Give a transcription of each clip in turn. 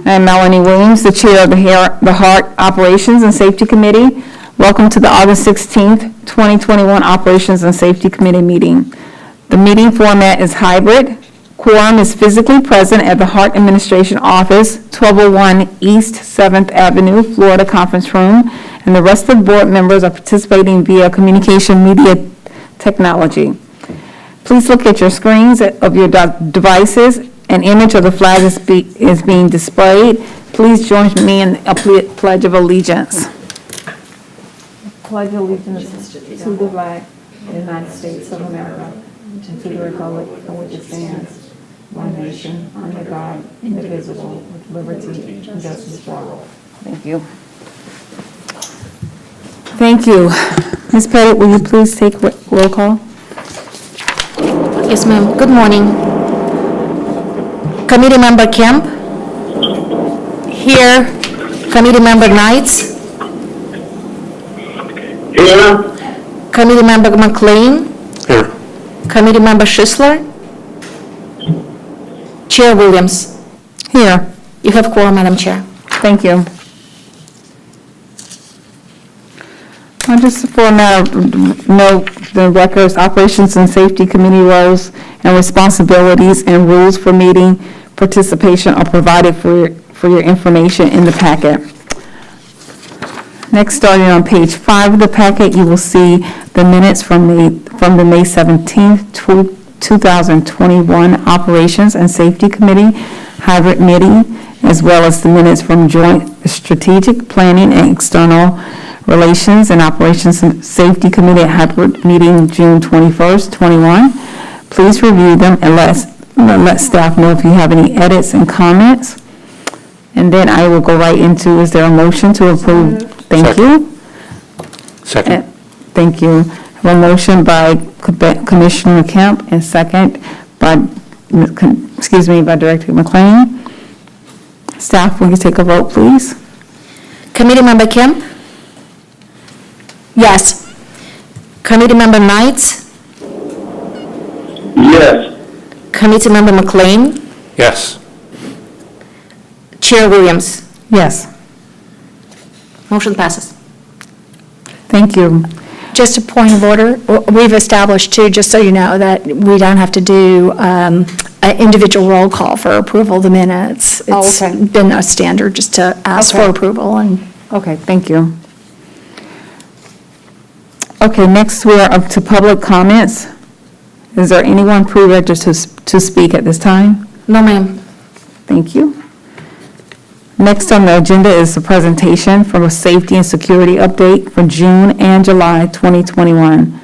I'm Melanie Williams, the Chair of the HART Operations and Safety Committee. Welcome to the August 16th, 2021 Operations and Safety Committee meeting. The meeting format is hybrid. Quorum is physically present at the HART Administration Office, 1201 East 7th Avenue, Florida Conference Room, and the rest of the board members are participating via communication media technology. Please look at your screens of your devices. An image of the flag is being displayed. Please join me in a pledge of allegiance. Pledge allegiance to the flag of the United States of America and to the republic for which it stands, one nation, under God, indivisible, with liberty and justice for all. Thank you. Thank you. Ms. Pettit, will you please take roll call? Yes, ma'am. Good morning. Committee Member Kemp? Here. Committee Member Knights? Here. Committee Member McLean? Here. Committee Member Schisler? Chair Williams? Here. You have quorum, Madam Chair. Thank you. Just for a matter of note, the records, Operations and Safety Committee roles and responsibilities and rules for meeting participation are provided for your information in the packet. Next, starting on page 5 of the packet, you will see the minutes from the May 17th, 2021 Operations and Safety Committee hybrid meeting, as well as the minutes from Joint Strategic Planning and External Relations and Operations and Safety Committee hybrid meeting June 21st, 21. Please review them and let staff know if you have any edits and comments. And then I will go right into, is there a motion to approve? Thank you. Second. Thank you. I have a motion by Commissioner Kemp and second by, by Director McLean. Staff, will you take a vote, please? Committee Member Kemp? Yes. Committee Member Knights? Yes. Committee Member McLean? Yes. Chair Williams? Yes. Motion passes. Thank you. Just a point of order, we've established too, just so you know, that we don't have to do an individual roll call for approval of the minutes. Oh, It's okay. been a standard just to ask for Okay. approval. And Okay, thank you. Okay, next we are up to public comments. Is there anyone pre-registered to speak at this time? No, ma'am. Thank you. Next on the agenda is the presentation from a safety and security update for June and July 2021.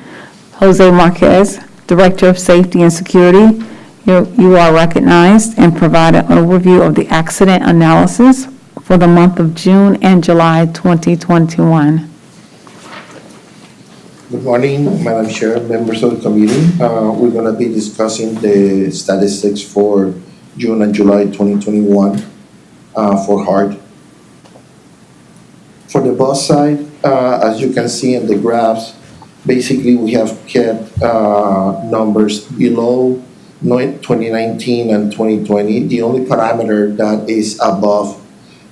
Jose Marquez, Director of Safety and Security, you are recognized and provide an overview of the accident analysis for the month of June and July 2021. Good morning, Madam Chair, members of the committee. We're going to be discussing the statistics for June and July 2021 for HART. For the bus side, as you can see in the graphs, basically we have kept numbers below 2019 and 2020. The only parameter that is above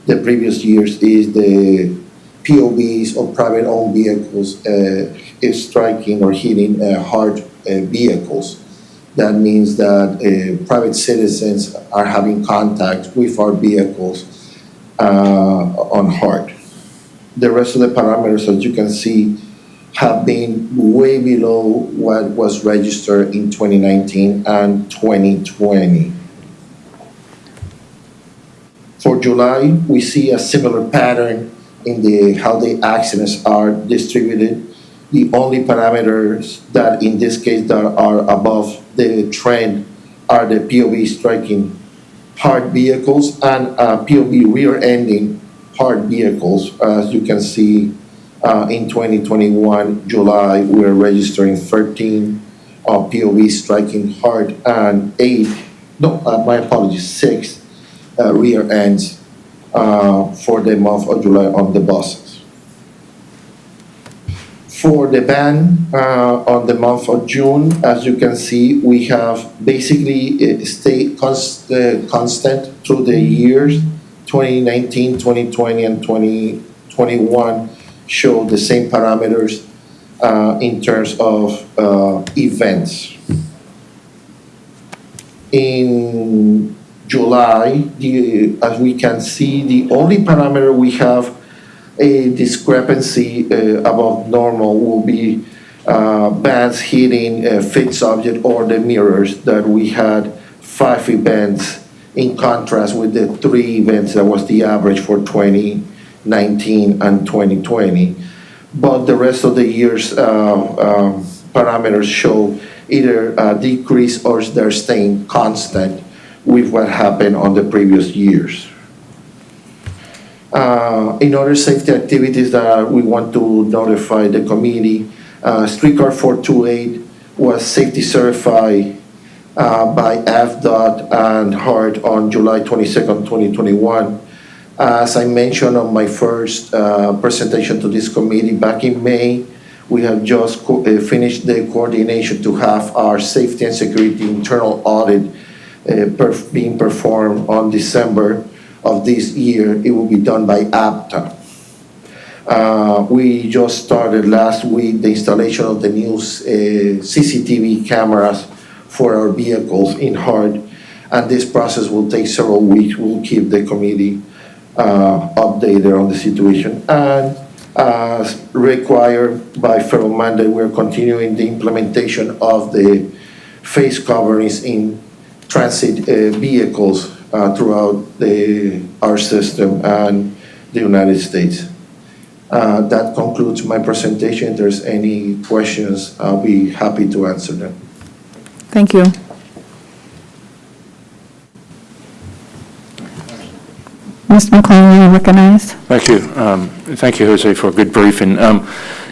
the previous years is the POVs or private-owned vehicles is striking or hitting HART vehicles. That means that private citizens are having contact with our vehicles on HART. The rest of the parameters, as you can see, have been way below what was registered in 2019 and 2020. For July, we see a similar pattern in how the accidents are distributed. The only parameters that in this case that are above the trend are the POV striking HART vehicles and POV rear-ending HART vehicles. As you can see, in 2021, July, we're registering 13 POV striking HART and 6 rear ends for the month of July on the buses. For the van on the month of June, as you can see, we have basically stayed constant through the years 2019, 2020, and 2021 show the same parameters in terms of events. In July, as we can see, the only parameter we have a discrepancy above normal will be bands hitting a fixed object or the mirrors, that we had 5 events in contrast with the 3 events that was the average for 2019 and 2020. But the rest of the year's parameters show either a decrease or they're staying constant with what happened on the previous years. In other safety activities that we want to notify the committee, Streetcar 428 was safety certified by FDOT and HART on July 22nd, 2021. As I mentioned on my first presentation to this committee back in May, we have just finished the coordination to have our safety and security internal audit being performed on December of this year. It will be done by APTA. We just started last week the installation of the new CCTV cameras for our vehicles in HART, and this process will take several weeks. We'll keep the committee updated on the situation. And as required by federal mandate, we're continuing the implementation of the face coverings in transit vehicles throughout our system and the United States. That concludes my presentation. If there's any questions, I'll be happy to answer them. Thank you. Mr. McLean, you are recognized. Thank you. Thank you, Jose, for a good briefing.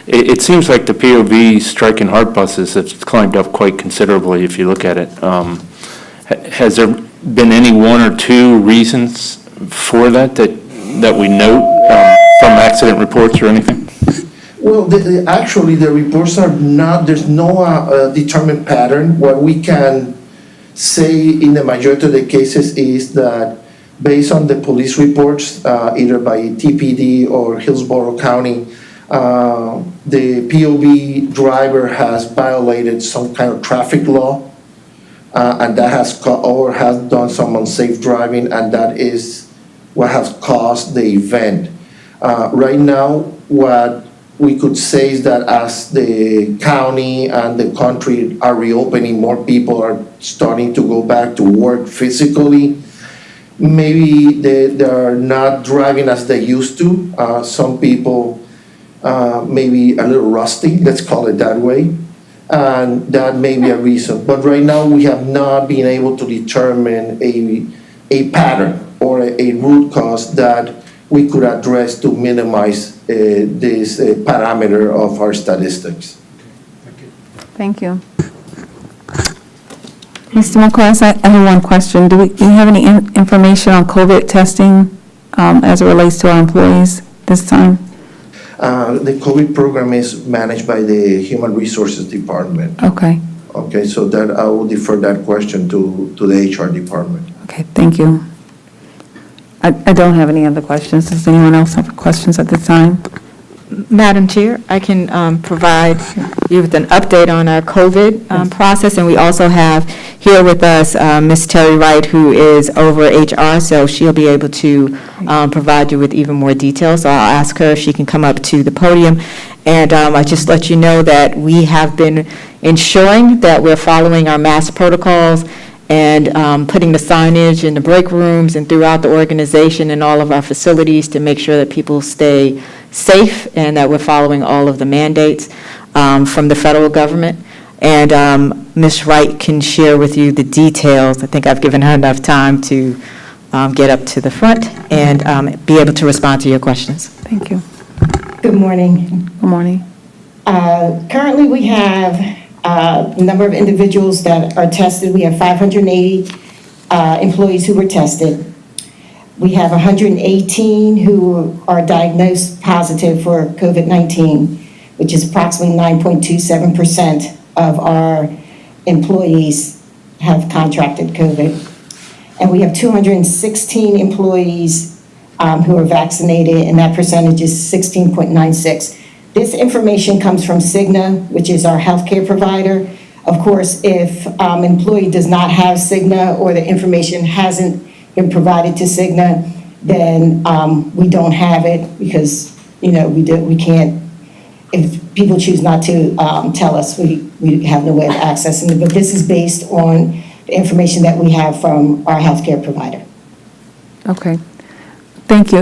It seems like the POV strike and HART buses have climbed up quite considerably if you look at it. Has there been any 1 or 2 reasons for that we note from accident reports or anything? Well, actually, the reports are not, there's no determined pattern. What we can say in the majority of the cases is that based on the police reports, either by TPD or Hillsborough County, the POV driver has violated some kind of traffic law, and that has done some unsafe driving, and that is what has caused the event. Right now, what we could say is that as the county and the country are reopening, more people are starting to go back to work physically. Maybe they're not driving as they used to. Some people maybe a little rusty, let's call it that way. And that may be a reason. But right now, we have not been able to determine a pattern or a root cause that we could address to minimize this parameter of our statistics. Thank you. Mr. McCoy, I have one question. Do you have any information on COVID testing as it relates to our employees this time? The COVID program is managed by the Human Resources Department. Okay. Okay, so that I will defer that question to the HR department. Okay, thank you. I don't have any other questions. Does anyone else have questions at this time? Madam Chair, I can provide you with an update on our COVID process, and we also have here with us Ms. Terry Wright, who is over HR, so she'll be able to provide you with even more details. So I'll ask her if she can come up to the podium. And I just let you know that we have been ensuring that we're following our mask protocols and putting the signage in the break rooms and throughout the organization and all of our facilities to make sure that people stay safe and that we're following all of the mandates from the federal government. And Ms. Wright can share with you the details. I think I've given her enough time to get up to the front and be able to respond to your questions. Thank you. Good morning. Good morning. Currently, we have a number of individuals that are tested. We have 580 employees who were tested. We have 118 who are diagnosed positive for COVID-19, which is approximately 9.27% of our employees have contracted COVID. And we have 216 employees who are vaccinated, and that percentage is 16.96. This information comes from Cigna, which is our healthcare provider. Of course, if employee does not have Cigna or the information hasn't been provided to Cigna, then we don't have it because, we can't, if people choose not to tell us, we have no way of accessing it. But this is based on the information that we have from our healthcare provider. Okay. Thank you.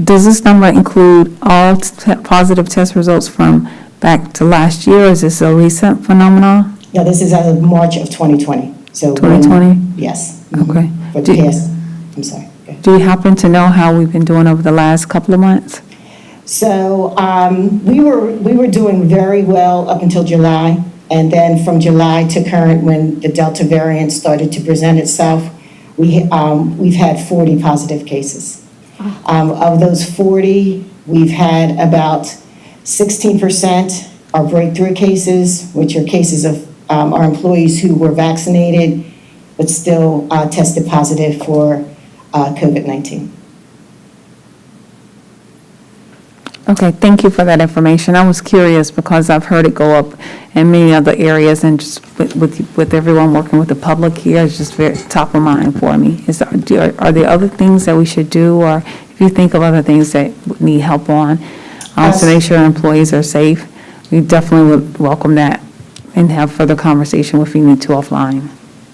Does this number include all positive test results from back to last year, or is this a recent phenomenon? Now, this is as of March of 2020. So 2020? Yes. Okay. For the past, I'm sorry. Go ahead. Do you happen to know how we've been doing over the last couple of months? So we were doing very well up until July, and then from July to current, when the Delta variant started to present itself, we've had 40 positive cases. Of those 40, we've had about 16% are breakthrough cases, which are cases of our employees who were vaccinated but still tested positive for COVID-19. Okay, thank you for that information. I was curious because I've heard it go up in many other areas, and just with everyone working with the public here, it's just very top of mind for me. Are there other things that we should do, or if you think of other things that we need help on, to make sure employees are safe? We definitely would welcome that and have further conversation if we need to offline.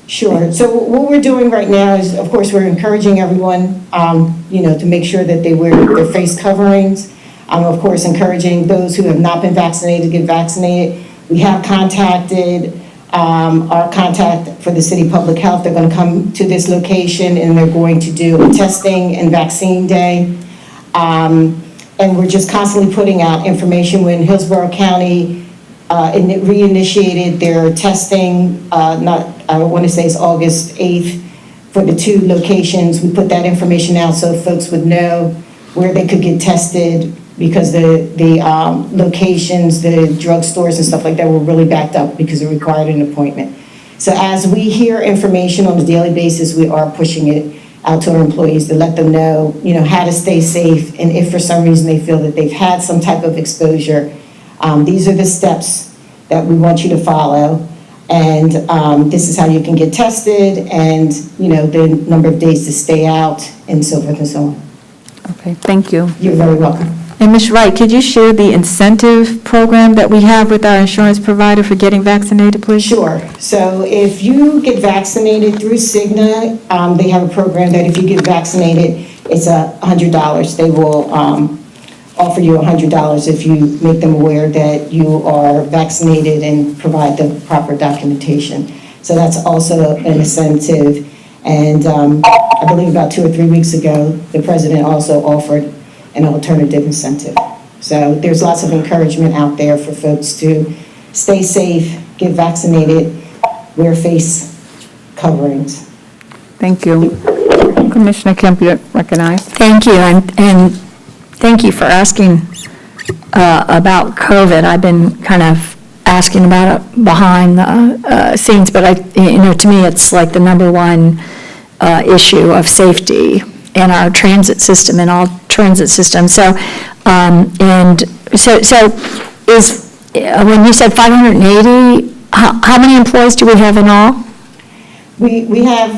Sure. So what we're doing right now is, of course, we're encouraging everyone, to make sure that they wear their face coverings. Of course, encouraging those who have not been vaccinated to get vaccinated. We have contacted our contact for the city public health. They're going to come to this location and they're going to do a testing and vaccine day. And we're just constantly putting out information. When Hillsborough County reinitiated their testing, I want to say it's August 8th, for the 2 locations. We put that information out so folks would know where they could get tested, because the locations, the drugstores and stuff like that were really backed up because it required an appointment. So as we hear information on a daily basis, we are pushing it out to our employees to let them know, how to stay safe. And if for some reason they feel that they've had some type of exposure, these are the steps that we want you to follow. And this is how you can get tested, and, the number of days to stay out, and so forth and so on. Okay, thank you. You're very welcome. And Ms. Wright, could you share the incentive program that we have with our insurance provider for getting vaccinated, please? Sure. So if you get vaccinated through Cigna, they have a program that if you get vaccinated, it's $100. They will offer you $100 if you make them aware that you are vaccinated and provide the proper documentation. So that's also an incentive. And I believe about 2 or 3 weeks ago, the president also offered an alternative incentive. So there's lots of encouragement out there for folks to stay safe, get vaccinated, wear face coverings. Thank you. Commissioner Kemp, you're recognized. Thank you, and thank you for asking about COVID. I've been kind of asking about it behind the scenes, but to me, it's like the number one issue of safety in our transit system, in all transit systems. So, is when you said 580, how many employees do we have in all? We have,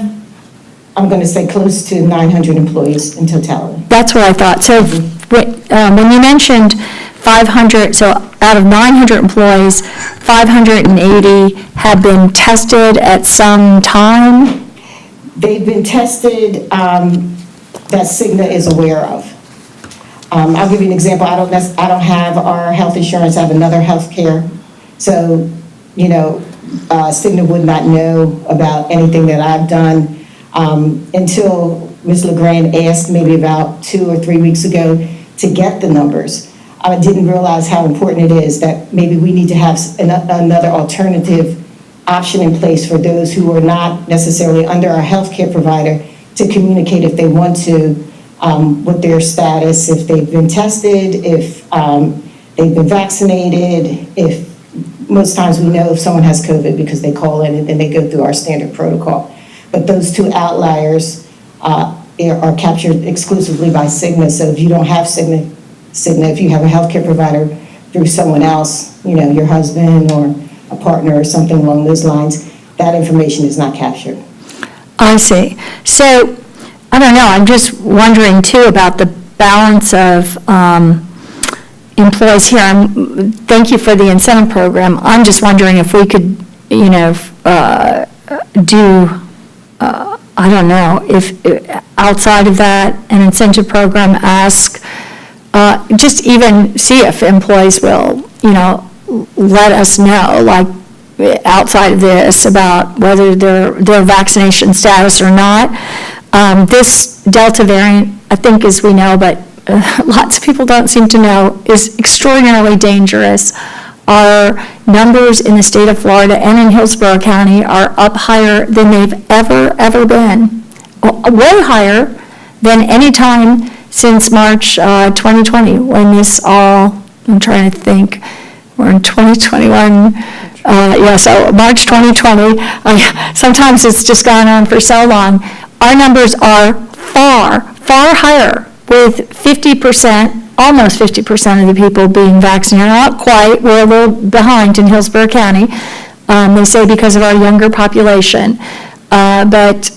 I'm going to say, close to 900 employees in totality. That's what I thought. So when you mentioned 500, so out of 900 employees, 580 have been tested at some time? They've been tested that Cigna is aware of. I'll give you an example. I don't have our health insurance. I have another health care. So, Cigna would not know about anything that I've done until Ms. LeGrand asked maybe about 2 or 3 weeks ago to get the numbers. I didn't realize how important it is that maybe we need to have another alternative option in place for those who are not necessarily under our healthcare provider to communicate if they want to with their status, if they've been tested, if they've been vaccinated, if most times we know if someone has COVID because they call in and then they go through our standard protocol. But those 2 outliers, are captured exclusively by Cigna. So if you don't have Cigna, if you have a healthcare provider through someone else, your husband or a partner or something along those lines, that information is not captured. I see. So, I don't know, I'm just wondering too about the balance of employees here. Thank you for the incentive program. I'm just wondering if we could, do, I don't know, if outside of that, an incentive program, ask, just even see if employees will, let us know, like, outside of this, about whether their vaccination status or not. This Delta variant, I think, as we know, but lots of people don't seem to know, is extraordinarily dangerous. Our numbers in the state of Florida and in Hillsborough County are up higher than they've ever been. Way higher than any time since March 2020, when this all, I'm trying to think, we're in 2021, so March 2020, sometimes it's just gone on for so long. Our numbers are far higher, with 50%, almost 50% of the people being vaccinated. Not quite, we're a little behind in Hillsborough County, they say, because of our younger population. But,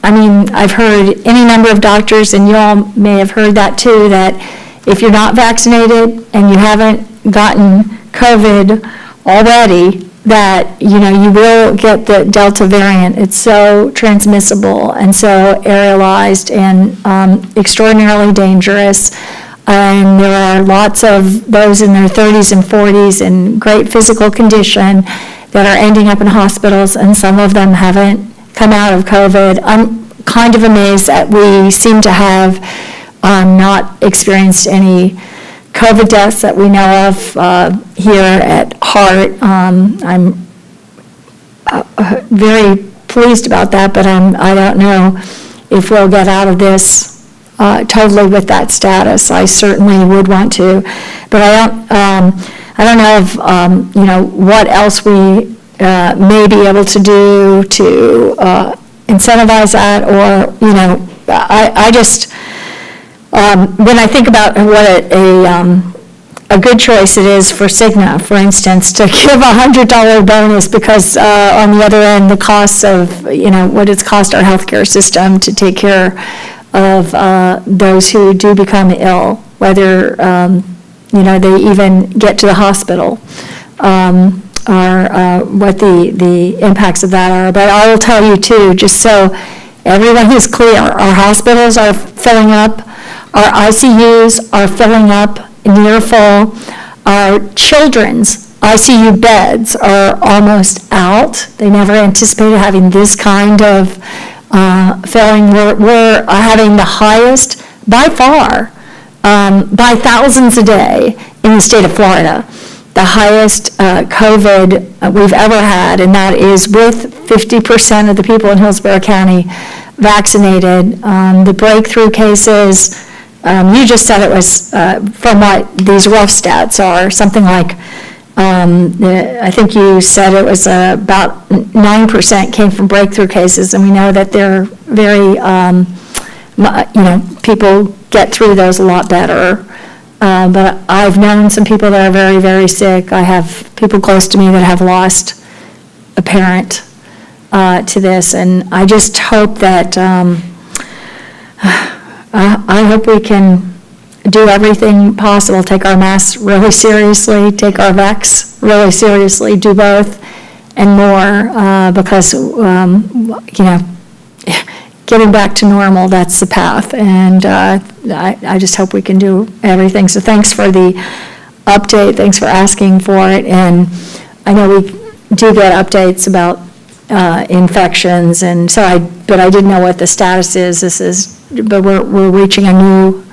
I've heard any number of doctors, and you all may have heard that too, that if you're not vaccinated and you haven't gotten COVID already, that, you will get the Delta variant. It's so transmissible and so aerialized and extraordinarily dangerous. And there are lots of those in their 30s and 40s in great physical condition that are ending up in hospitals, and some of them haven't come out of COVID. I'm kind of amazed that we seem to have not experienced any COVID deaths that we know of here at HART. I'm very pleased about that, but I don't know if we'll get out of this totally with that status. I certainly would want to, but I don't know if what else we may be able to do to incentivize that, or I just. When I think about what a good choice it is for Cigna, for instance, to give a $100 bonus because on the other end, the costs of, what it's cost our healthcare system to take care of those who do become ill, whether, they even get to the hospital, or what the impacts of that are. But I will tell you too, just so everyone is clear, our hospitals are filling up. Our ICUs are filling up near full. Our children's ICU beds are almost out. They never anticipated having this kind of filling. We're having the highest, by far, by thousands a day in the state of Florida, the highest COVID we've ever had, and that is with 50% of the people in Hillsborough County vaccinated. The breakthrough cases, you just said it was, from what these rough stats are, something like, I think you said it was about 9% came from breakthrough cases, and we know that they're very, people get through those a lot better. But I've known some people that are very, very sick. I have people close to me that have lost a parent to this, and I just hope that, I hope we can do everything possible, take our masks really seriously, take our vax really seriously, do both and more, because, getting back to normal, that's the path, and I just hope we can do everything. So thanks for the update, thanks for asking for it, and I know we do get updates about infections, and so but I didn't know what the status is. But we're reaching a new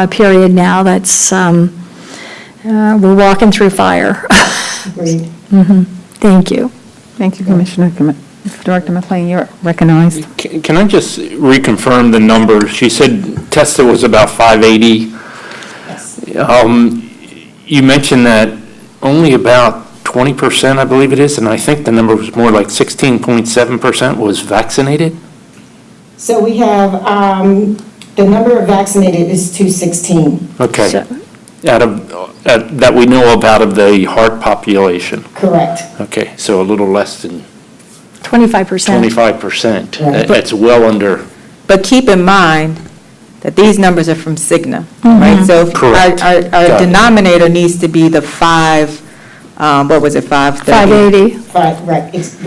period now. That's we're walking through fire. Agreed. Thank you. Thank you, Commissioner. Director McLean, you're recognized. Can I just reconfirm the number? She said tested was about 580. Yes. You mentioned that only about 20%, I believe it is, and I think the number was more like 16.7% was vaccinated? So we have, the number of vaccinated is 216, Okay. So- That we know of out of the HART population. correct. Okay, so a little less than 25%. 25%. Right. That's well under, But keep in mind that these numbers are from Cigna, right? So if Correct. our Got it. denominator needs to be the 530? 580. Right,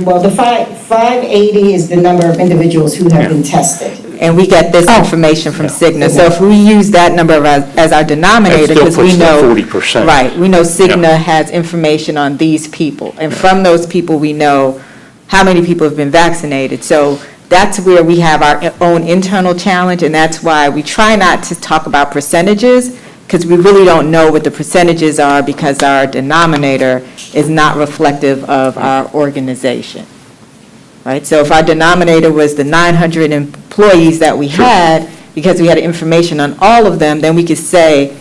well, the 580 is the number of individuals who have been tested. And we get this information from Cigna. So if we use that number as our denominator, That still because we puts the know. 40%. Right, we know Cigna Yeah. has information on these people. And from those people, we know how many people have been vaccinated. So that's where we have our own internal challenge, and that's why we try not to talk about percentages, because we really don't know what the percentages are, because our denominator is not reflective of our organization. Right, so if our denominator was the 900 employees that we had, because we had information on all of them, then we could say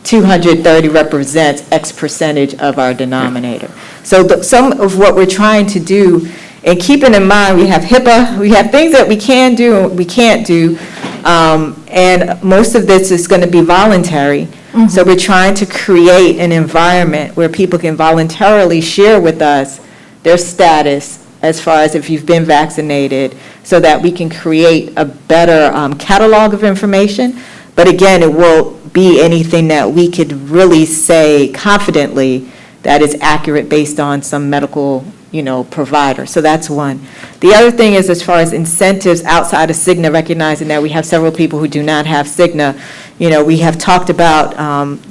230 represents X percentage of our denominator. So some of what we're trying to do, and keeping in mind, we have HIPAA, we have things that we can do and we can't do, and most of this is going to be voluntary. So we're trying to create an environment where people can voluntarily share with us their status as far as if you've been vaccinated, so that we can create a better catalog of information. But again, it will be anything that we could really say confidently that is accurate based on some medical, provider. So that's one. The other thing is, as far as incentives outside of Cigna, recognizing that we have several people who do not have Cigna, we have talked about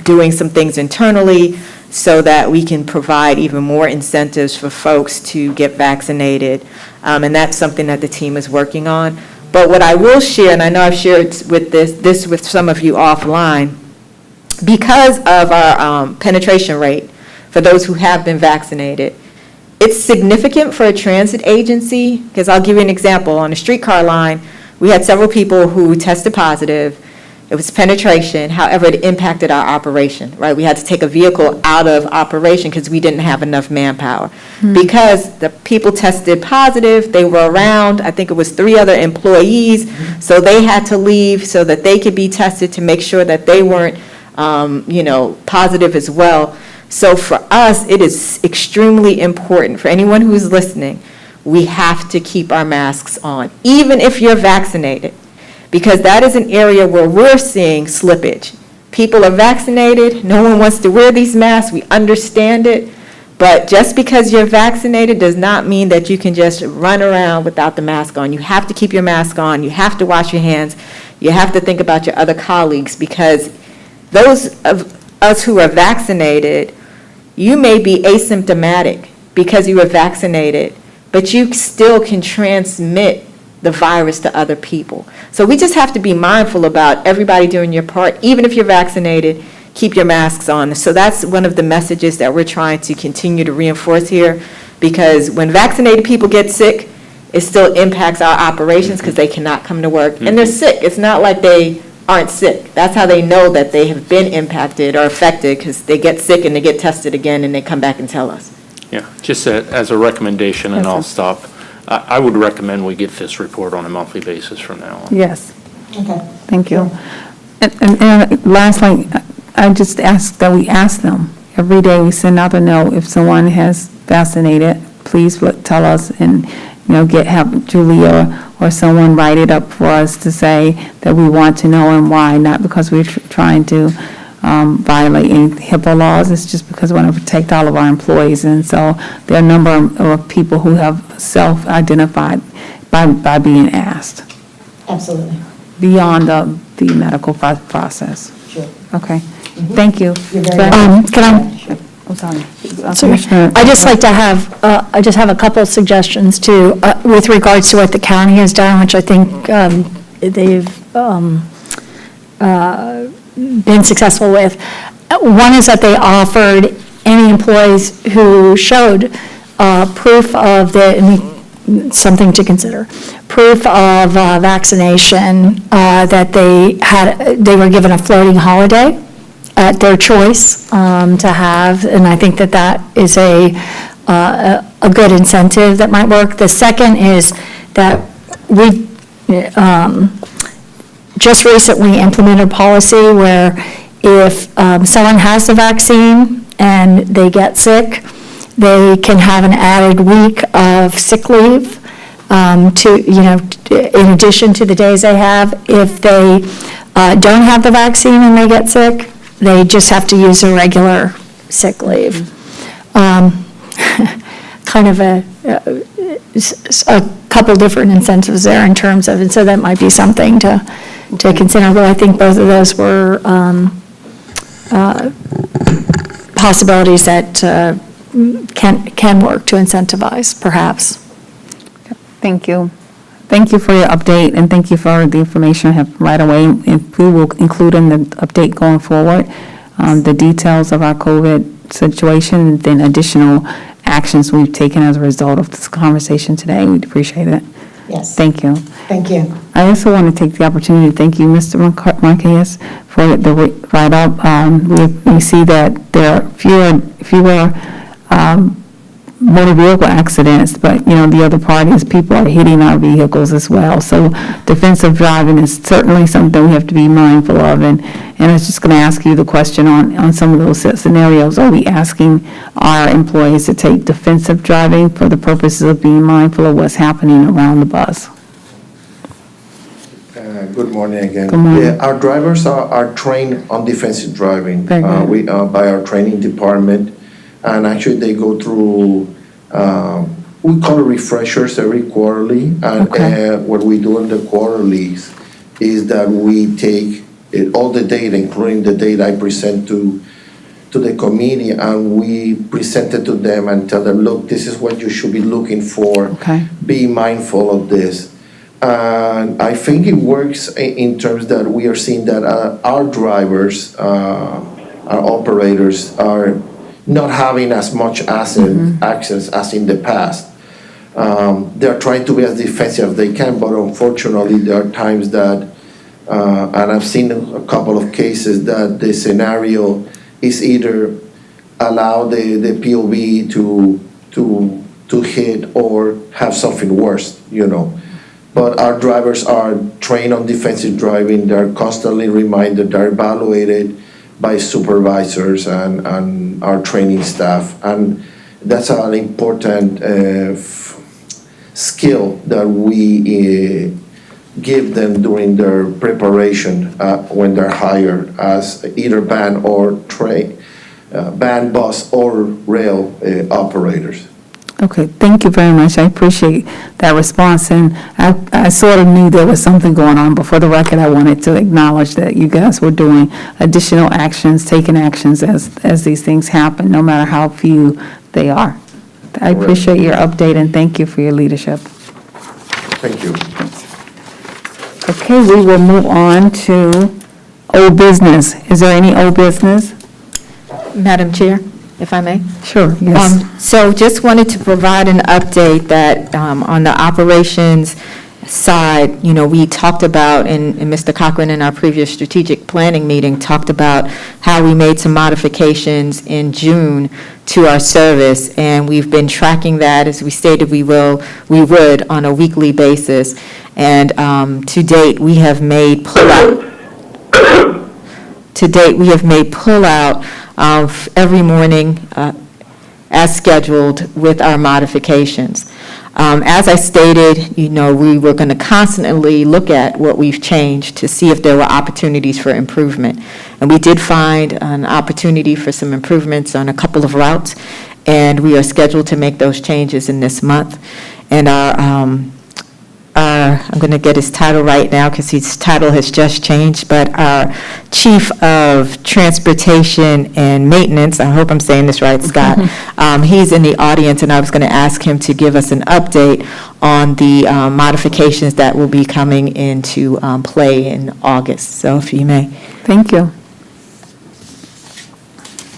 doing some things internally so that we can provide even more incentives for folks to get vaccinated. And that's something that the team is working on. But what I will share, and I know I've shared with this with some of you offline, because of our penetration rate for those who have been vaccinated, it's significant for a transit agency, because I'll give you an example. On a streetcar line, we had several people who tested positive. It was penetration, however, it impacted our operation, right? We had to take a vehicle out of operation because we didn't have enough manpower. Because the people tested positive, they were around, I think it was 3 other employees, so they had to leave so that they could be tested to make sure that they weren't, positive as well. So for us, it is extremely important, for anyone who's listening, we have to keep our masks on, even if you're vaccinated. Because that is an area where we're seeing slippage. People are vaccinated, no one wants to wear these masks, we understand it, but just because you're vaccinated does not mean that you can just run around without the mask on. You have to keep your mask on, you have to wash your hands, you have to think about your other colleagues, because those of us who are vaccinated, you may be asymptomatic because you were vaccinated, but you still can transmit the virus to other people. So we just have to be mindful about everybody doing your part. Even if you're vaccinated, keep your masks on. So that's one of the messages that we're trying to continue to reinforce here, because when vaccinated people get sick, it still impacts our operations because they cannot come to work. And they're sick. It's not like they aren't sick. That's how they know that they have been impacted or affected, because they get sick and they get tested again and they come back and tell us. yeah, just as a recommendation, and I'll stop. I would recommend we get this report on a monthly basis from now on. Yes, Okay. thank you. And lastly, I just ask that we ask them. Every day we send out a note, if someone has vaccinated, please tell us, and, have Julia or someone write it up for us to say that we want to know and why, not because we're trying to violate any HIPAA laws. It's just because we want to protect all of our employees. And so there are a number of people who have self-identified by being asked Absolutely. beyond the medical process. Sure. Okay, thank you. You're very welcome. Can I? Sure. I'm sorry. Sorry. I just like to have, I just have a couple of suggestions too, with regards to what the county has done, which I think they've been successful with. One is that they offered any employees who showed proof of something to consider, proof of vaccination, that they were given a floating holiday at their choice to have, and I think that is a good incentive that might work. The second is that we just recently implemented a policy where if someone has the vaccine and they get sick, they can have an added week of sick leave in addition to the days they have. If they don't have the vaccine and they get sick, they just have to use their regular sick leave. Kind of a couple different incentives there in terms of, and so that might be something to consider, but I think both of those were possibilities that can work to incentivize, perhaps. Thank you. Thank you for your update, and thank you for the information I have right away. And we will include in the update going forward the details of our COVID situation, and then additional actions we've taken as a result of this conversation today. We'd appreciate it. Yes. Thank you. Thank you. I also want to take the opportunity to thank you, Mr. Marquez, for the write-up. We see that there are fewer motor vehicle accidents, but, the other part is people are hitting our vehicles as well. So defensive driving is certainly something we have to be mindful of. And I was just going to ask you the question on some of those scenarios. Are we asking our employees to take defensive driving for the purposes of being mindful of what's happening around the bus? Good morning again. Good morning. Yeah, our drivers are trained on defensive driving. Very good. By our training department, and actually they go through, we call it refreshers every quarterly. And Okay. What we do in the quarterlies is that we take all the data, including the data I present to the committee, and we present it to them and tell them, look, this is what you should be looking for. Okay. Be mindful of this. And I think it works in terms that we are seeing that our drivers, our operators are not having as much access as in the past. They're trying to be as defensive as they can, but unfortunately there are times that, and I've seen a couple of cases that the scenario is either allow the POV to hit or have something worse, But our drivers are trained on defensive driving. They're constantly reminded, they're evaluated by supervisors and our training staff. And that's an important skill that we give them during their preparation when they're hired as either van or van, bus, or rail operators. Okay, thank you very much. I appreciate that response, and I sort of knew there was something going on, but for the record, I wanted to acknowledge that you guys were doing additional actions, taking actions as these things happen, no matter how few they are. I appreciate your update, and thank you for your leadership. Thank you. Okay, we will move on to old business. Is there any old business? Madam Chair, if I may? Sure, yes. So just wanted to provide an update that on the operations side, we talked about, and Mr. Cochran in our previous strategic planning meeting talked about how we made some modifications in June to our service, and we've been tracking that as we stated we would on a weekly basis. And to date, we have made pullout every morning as scheduled with our modifications. As I stated, we were going to constantly look at what we've changed to see if there were opportunities for improvement. And we did find an opportunity for some improvements on a couple of routes, and we are scheduled to make those changes in this month. And I'm going to get his title right now because his title has just changed, but our Chief of Transportation and Maintenance, I hope I'm saying this right, Scott, he's in the audience, and I was going to ask him to give us an update on the modifications that will be coming into play in August. So if you may. Thank you.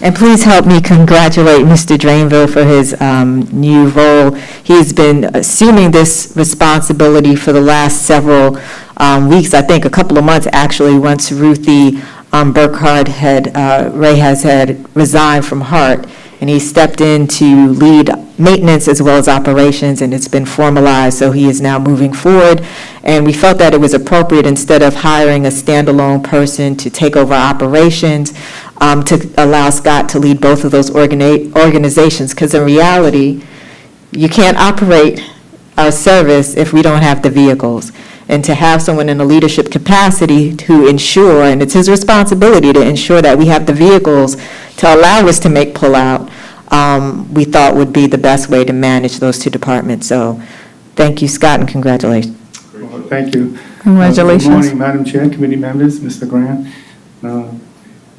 And please help me congratulate Mr. Drainville for his new role. He's been assuming this responsibility for the last several weeks, I think a couple of months actually, once Ruthie Burkhardt Reyes had resigned from HART. and he stepped in to lead maintenance as well as operations, and it's been formalized, so he is now moving forward. And we felt that it was appropriate, instead of hiring a standalone person to take over operations, to allow Scott to lead both of those organizations, because in reality, you can't operate our service if we don't have the vehicles. And to have someone in a leadership capacity to ensure, and it's his responsibility to ensure that we have the vehicles to allow us to make pullout, we thought would be the best way to manage those two departments. So thank you, Scott, and congratulations. Well, thank you. Congratulations. Good morning, Madam Chair, committee members, Mr. Grant.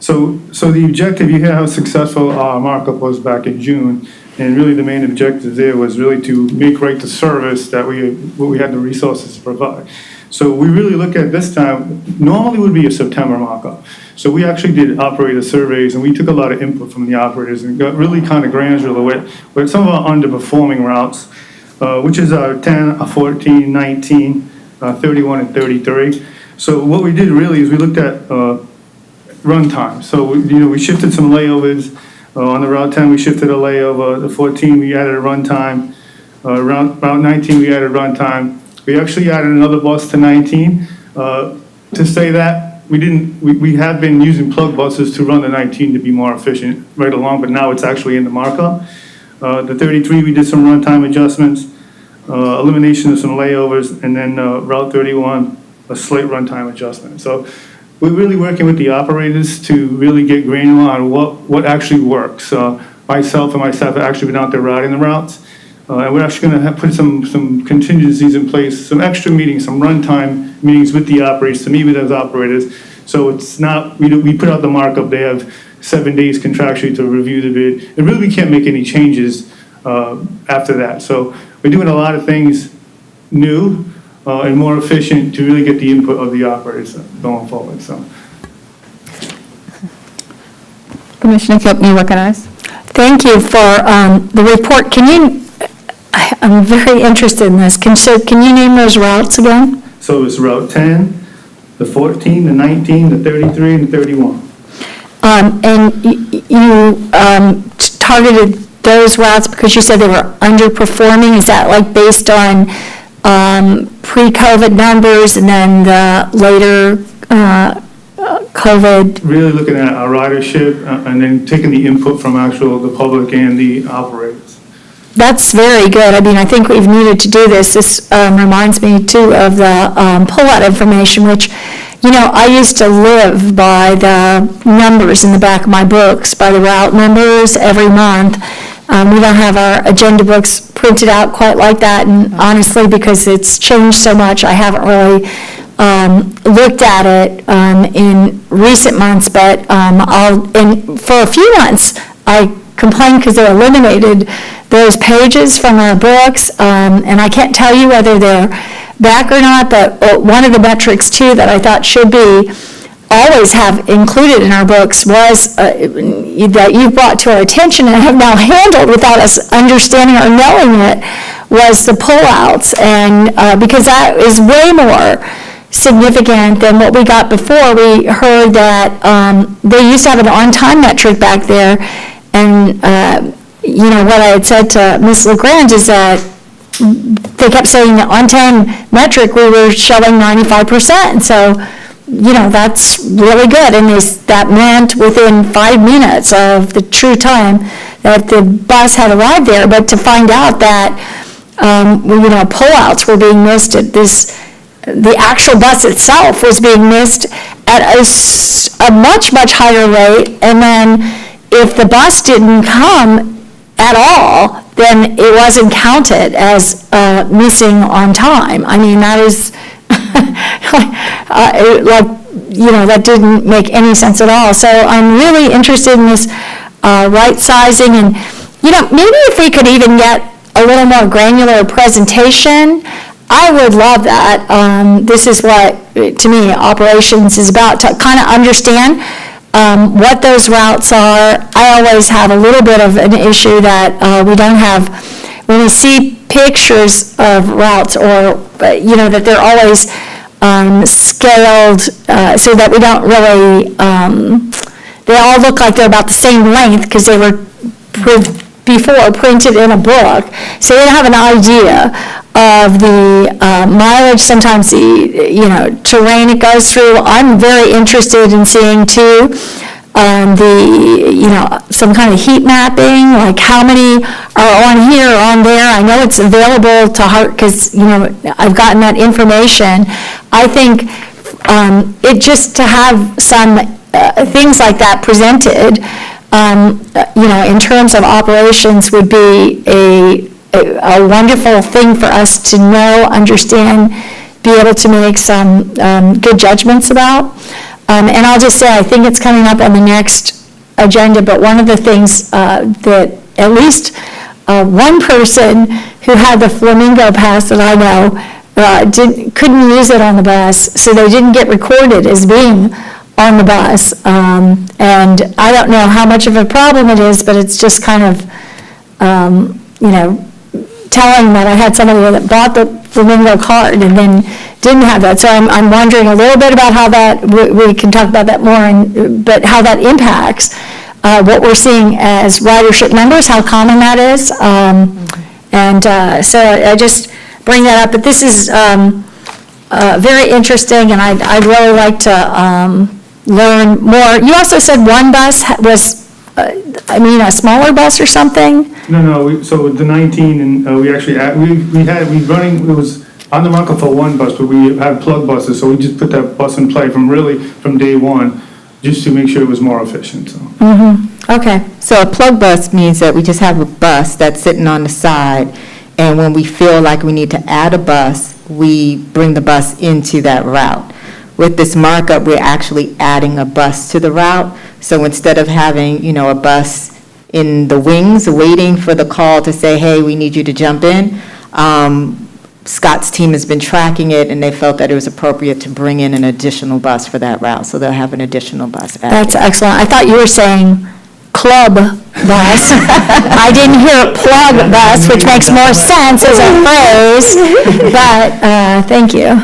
So the objective, you hear how successful our markup was back in June, and really the main objective there was really to make right the service that we had the resources to provide. So we really look at this time, normally would be a September markup. So we actually did operator surveys, and we took a lot of input from the operators and got really kind of granular with some of our underperforming routes, which is our 10, our 14, 19, 31, and 33. So what we did really is we looked at runtime. So, we shifted some layovers. On the Route 10, we shifted a layover. The 14, we added a runtime. Route 19, we added runtime. We actually added another bus to 19. To say that, we have been using plug buses to run the 19 to be more efficient right along, but now it's actually in the markup. The 33, we did some runtime adjustments, elimination of some layovers, and then Route 31, a slight runtime adjustment. So we're really working with the operators to really get granular on what actually works. Myself and my staff have actually been out there riding the routes. And we're actually going to put some contingencies in place, some extra meetings, some runtime meetings with the operators, to meet with those operators. So it's not, we put out the markup, they have 7 days contractually to review the bid. And really, we can't make any changes after that. So we're doing a lot of things new and more efficient to really get the input of the operators going forward, so. Commissioner Kemp, you recognize? Thank you for the report. I'm very interested in this. Can you name those routes again? So it's Route 10, the 14, the 19, the 33, and the 31. And you targeted those routes because you said they were underperforming. Is that like based on pre-COVID numbers and then the later COVID? Really looking at our ridership and then taking the input from the public and the operators. That's very good. I mean, I think we've needed to do this. This reminds me too of the pullout information, which, I used to live by the numbers in the back of my books, by the route numbers every month. We don't have our agenda books printed out quite like that, and honestly, because it's changed so much, I haven't really looked at it in recent months, but for a few months, I complained because they eliminated those pages from our books, and I can't tell you whether they're back or not, but one of the metrics, too, that I thought should be always have included in our books was that you brought to our attention and have now handled without us understanding or knowing it, was the pullouts. And because that is way more significant than what we got before. We heard that they used to have an on-time metric back there, and what I had said to Ms. LeGrange is that they kept saying the on-time metric, we were showing 95%. So, that's really good. And that meant within 5 minutes of the true time that the bus had arrived there. But to find out that, pullouts were being missed at the actual bus itself was being missed at a much, much higher rate. And then if the bus didn't come at all, then it wasn't counted as missing on time. I mean, that is that didn't make any sense at all. So I'm really interested in this right sizing, and maybe if we could even get a little more granular presentation, I would love that. This is what, to me, operations is about, to kind of understand what those routes are. I always have a little bit of an issue that we don't have, when we see pictures of routes, or, that they're always scaled so that we don't really, they all look like they're about the same length because they were before printed in a book, so you have an idea of the mileage, sometimes the, terrain it goes through. I'm very interested in seeing too, some kind of heat mapping, like how many are on here or on there. I know it's available to HART because, I've gotten that information. I think it just to have some things like that presented, in terms of operations would be a wonderful thing for us to know, understand, be able to make some good judgments about. And I'll just say, I think it's coming up on the next agenda, but one of the things that at least one person who had the Flamingo Pass that I know couldn't use it on the bus, so they didn't get recorded as being on the bus. And I don't know how much of a problem it is, but it's just kind of, telling that I had somebody that bought the Flamingo card and then didn't have that. So I'm wondering a little bit about how that, we can talk about that more, but how that impacts what we're seeing as ridership numbers, how common that is. So I just bring that up. But this is very interesting, and I'd really like to learn more. You also said one bus was, a smaller bus or something? No, so the 19, and we actually, it was on the market for one bus, but we had plug buses, so we just put that bus in play from day one, just to make sure it was more efficient, so. Okay. So a plug bus means that we just have a bus that's sitting on the side, and when we feel like we need to add a bus, we bring the bus into that route. With this markup, we're actually adding a bus to the route, so instead of having, a bus in the wings waiting for the call to say, hey, we need you to jump in, Scott's team has been tracking it, and they felt that it was appropriate to bring in an additional bus for that route, so they'll have an additional bus added. That's excellent. I thought you were saying club bus. I didn't hear plug bus, which makes more sense as a phrase, but thank you.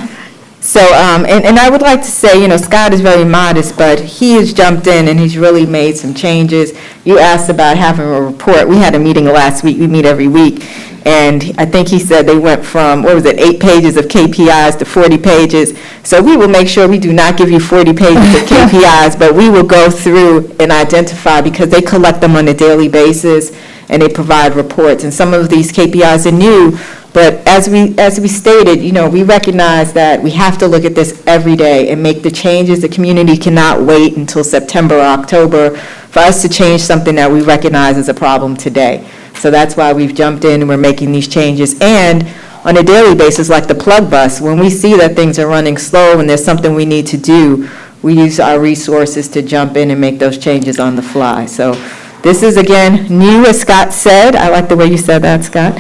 So, and I would like to say, Scott is very modest, but he has jumped in and he's really made some changes. You asked about having a report. We had a meeting last week. We meet every week. And I think he said they went from, 8 pages of KPIs to 40 pages. So we will make sure we do not give you 40 pages of KPIs, but we will go through and identify, because they collect them on a daily basis and they provide reports. And some of these KPIs are new, but as we stated, we recognize that we have to look at this every day and make the changes. The community cannot wait until September or October for us to change something that we recognize as a problem today. So that's why we've jumped in and we're making these changes. And on a daily basis, like the plug bus, when we see that things are running slow and there's something we need to do, we use our resources to jump in and make those changes on the fly. So this is, again, new, as Scott said. I like the way you said that, Scott.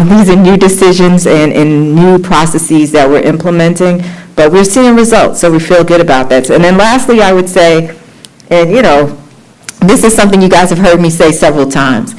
These are new decisions and new processes that we're implementing, but we're seeing results, so we feel good about that. And then lastly, I would say, and this is something you guys have heard me say several times,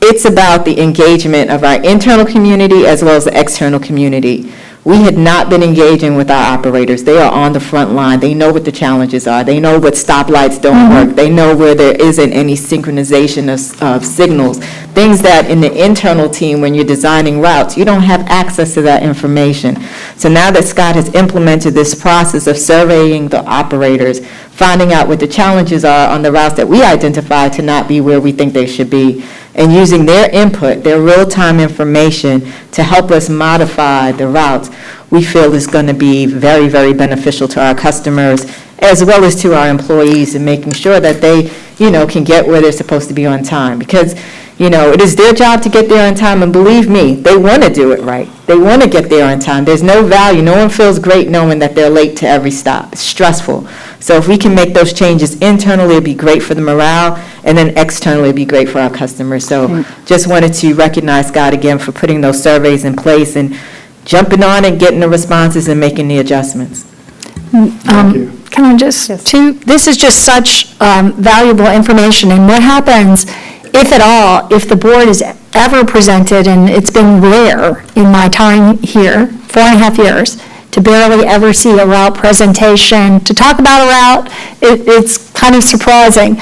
it's about the engagement of our internal community as well as the external community. We had not been engaging with our operators. They are on the front line. They know what the challenges are. They know what stoplights don't work. They know where there isn't any synchronization of signals. Things that in the internal team, when you're designing routes, you don't have access to that information. So now that Scott has implemented this process of surveying the operators, finding out what the challenges are on the routes that we identify to not be where we think they should be, and using their input, their real-time information to help us modify the routes, we feel is going to be very, very beneficial to our customers as well as to our employees, in making sure that they, can get where they're supposed to be on time. Because, it is their job to get there on time, and believe me, they want to do it right. They want to get there on time. There's no value. No one feels great knowing that they're late to every stop. It's stressful. So if we can make those changes internally, it'd be great for the morale, and then externally, it'd be great for our customers. So just wanted to recognize Scott again for putting those surveys in place and jumping on and getting the responses and making the adjustments. Thank you. Can I just, this is just such valuable information, and what happens, if at all, if the board is ever presented, and it's been rare in my time here, 4.5 years, to barely ever see a route presentation, to talk about a route, it's kind of surprising.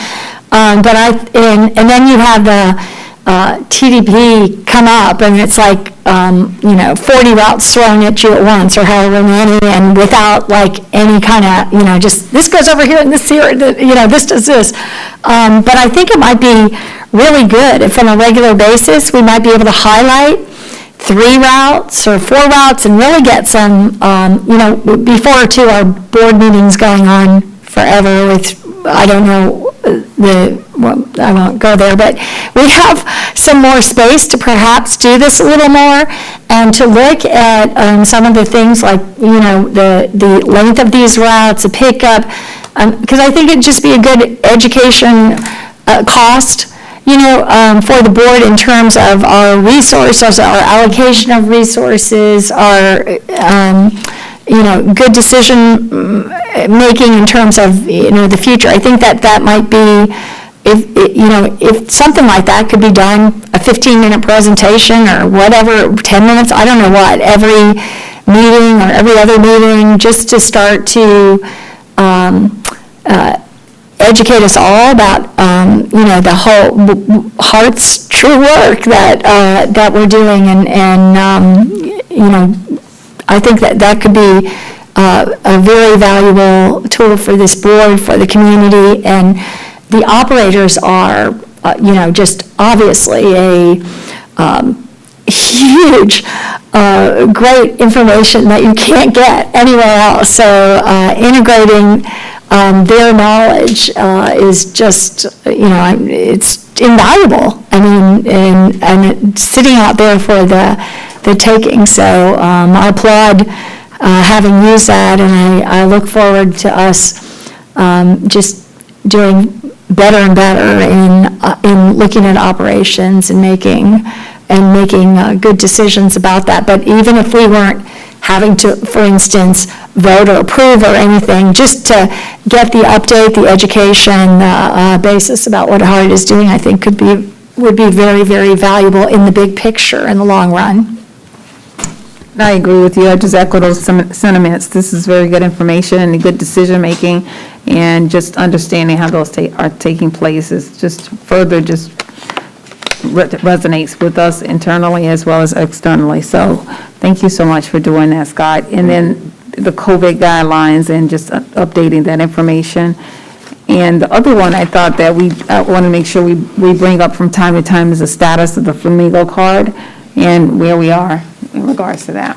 But and then you have the TDP come up, and it's like, 40 routes thrown at you at once, or however many, and without like any kind of, just, this goes over here and this here, this does this. But I think it might be really good if on a regular basis, we might be able to highlight 3 routes or 4 routes and really get some, before too, our board meetings going on forever with, I don't know, I won't go there, but we have some more space to perhaps do this a little more and to look at some of the things like, the length of these routes, the pickup, because I think it'd just be a good education cost, for the board in terms of our resources, our allocation of resources, our, good decision making in terms of, the future. I think that might be, if something like that could be done, a 15-minute presentation or whatever, 10 minutes, I don't know what, every meeting or every other meeting, just to start to educate us all about, the whole HART's true work that we're doing, and I think that could be a very valuable tool for this board, for the community, and the operators are, just obviously a huge, great information that you can't get anywhere else. So integrating their knowledge is just, it's invaluable. I mean, and it's sitting out there for the taking. So I applaud having used that, and I look forward to us just doing better and better in looking at operations and making good decisions about that. But even if we weren't having to, for instance, vote or approve or anything, just to get the update, the education basis about what HART is doing, I think would be very, very valuable in the big picture in the long run. I agree with you. I just echo those sentiments. This is very good information and good decision-making, and just understanding how those are taking place is just further resonates with us internally as well as externally. So thank you so much for doing that, Scott. And then the COVID guidelines and just updating that information. And the other one I thought that I want to make sure we bring up from time to time is the status of the Flamingo card and where we are in regards to that.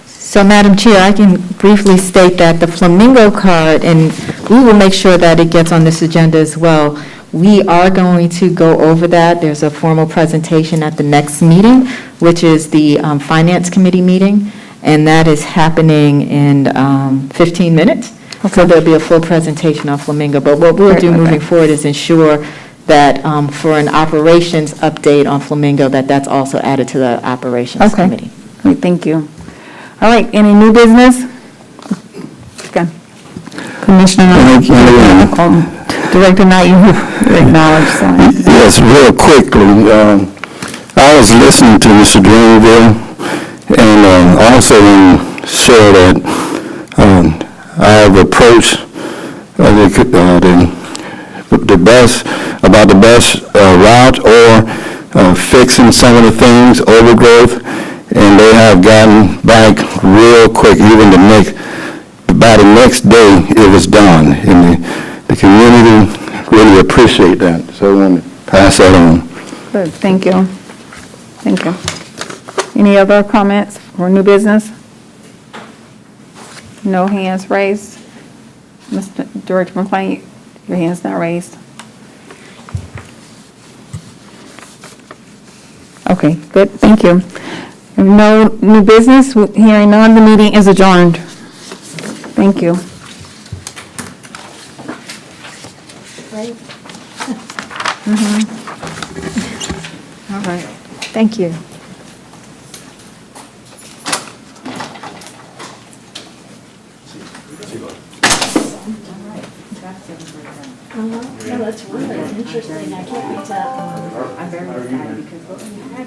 So, Madam Chair, I can briefly state that the Flamingo card, and we will make sure that it gets on this agenda as well. We are going to go over that. There's a formal presentation at the next meeting, which is the Finance Committee meeting, and that is happening in 15 minutes. Okay. So there'll be a full presentation on Flamingo. But what we'll do moving forward is ensure that for an operations update on Flamingo, that's also added to the operations committee. Great, thank you. All right, any new business? Okay. Commissioner Knight, Director Knight, you acknowledge something. Yes, real quickly, I was listening to Mr. Greenville, and also share that I have approached the best route or fixing some of the things, overgrowth, and they have gotten back real quick. Even by the next day, it was done, and the community really appreciate that. So I want to pass that on. Good, thank you. Thank you. Any other comments or new business? No hands raised. Mr. Director McClain, your hand's not raised. Okay, good, thank you. No new business, hearing none, the meeting is adjourned. Thank you. All right, thank you. That's really interesting. I can't tell. I'm very excited because what we had